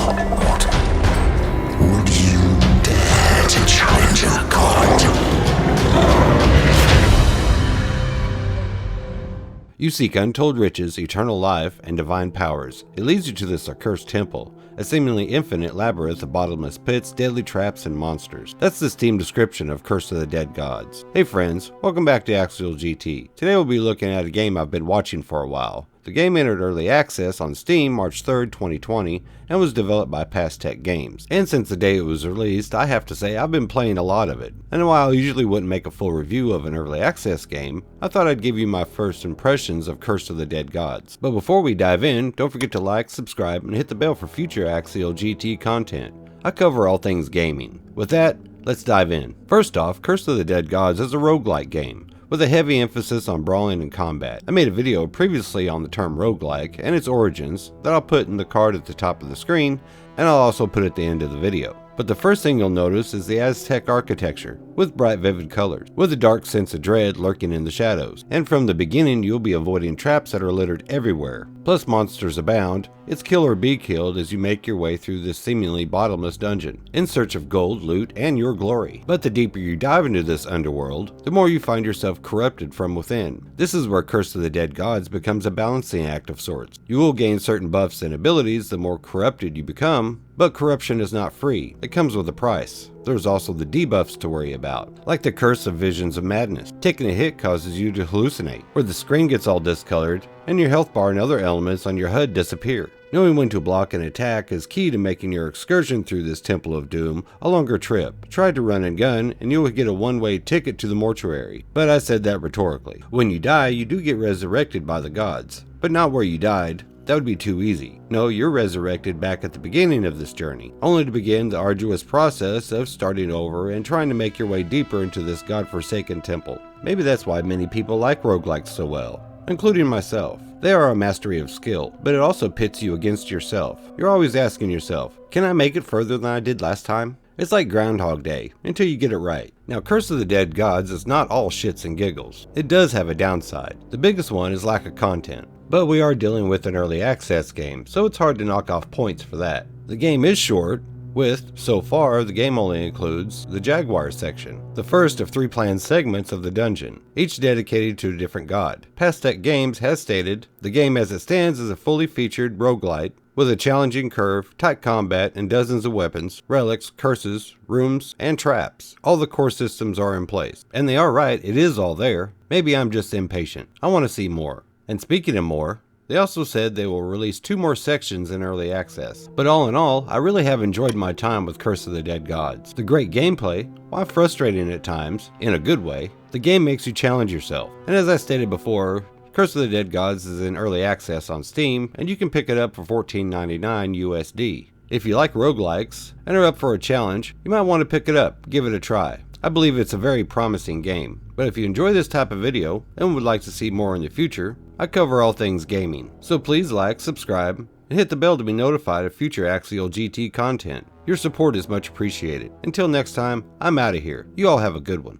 Mortal, would you dare to challenge a god? You seek untold riches, eternal life, and divine powers. It leads you to this accursed temple, a seemingly infinite labyrinth of bottomless pits, deadly traps, and monsters. That's the Steam description of Curse of the Dead Gods. Hey friends, welcome back to Axial GT. Today we'll be looking at a game I've been watching for a while. The game entered early access on Steam March 3rd, 2020, and was developed by Passtech Games. And since the day it was released, I have to say I've been playing a lot of it. And while I usually wouldn't make a full review of an early access game, I thought I'd give you my first impressions of Curse of the Dead Gods. But before we dive in, don't forget to like, subscribe, and hit the bell for future Axial GT content. I cover all things gaming. With that, let's dive in. First off, Curse of the Dead Gods is a roguelike game, with a heavy emphasis on brawling and combat. I made a video previously on the term roguelike and its origins that I'll put in the card at the top of the screen, and I'll also put at the end of the video. But the first thing you'll notice is the Aztec architecture, with bright vivid colors, with a dark sense of dread lurking in the shadows. And from the beginning you'll be avoiding traps that are littered everywhere. Plus monsters abound. It's kill or be killed as you make your way through this seemingly bottomless dungeon, in search of gold, loot, and your glory. But the deeper you dive into this underworld, the more you find yourself corrupted from within. This is where Curse of the Dead Gods becomes a balancing act of sorts. You will gain certain buffs and abilities the more corrupted you become, but corruption is not free. It comes with a price. There's also the debuffs to worry about, like the curse of visions of madness. Taking a hit causes you to hallucinate, where the screen gets all discolored, and your health bar and other elements on your HUD disappear. Knowing when to block an attack is key to making your excursion through this Temple of Doom a longer trip. Try to run and gun, and you will get a one-way ticket to the mortuary. But I said that rhetorically. When you die, you do get resurrected by the gods, but not where you died. That would be too easy. No, you're resurrected back at the beginning of this journey, only to begin the arduous process of starting over and trying to make your way deeper into this godforsaken temple. Maybe that's why many people like roguelikes so well, including myself. They are a mastery of skill, but it also pits you against yourself. You're always asking yourself, can I make it further than I did last time? It's like Groundhog Day, until you get it right. Now, Curse of the Dead Gods is not all shits and giggles. It does have a downside. The biggest one is lack of content. But we are dealing with an early access game, so it's hard to knock off points for that. The game is short, with, so far, the game only includes the Jaguar section, the first of 3 planned segments of the dungeon, each dedicated to a different god. Passtech Games has stated, the game as it stands is a fully featured roguelite, with a challenging curve, tight combat, and dozens of weapons, relics, curses, rooms, and traps. All the core systems are in place. And they are right, it is all there. Maybe I'm just impatient. I want to see more. And speaking of more, they also said they will release 2 more sections in early access. But all in all, I really have enjoyed my time with Curse of the Dead Gods. The great gameplay, while frustrating at times, in a good way, the game makes you challenge yourself. And as I stated before, Curse of the Dead Gods is in early access on Steam, and you can pick it up for $14.99 USD. If you like roguelikes and are up for a challenge, you might want to pick it up, give it a try. I believe it's a very promising game, but if you enjoy this type of video and would like to see more in the future, I cover all things gaming. So please like, subscribe, and hit the bell to be notified of future Axial GT content. Your support is much appreciated. Until next time, I'm out of here. You all have a good one.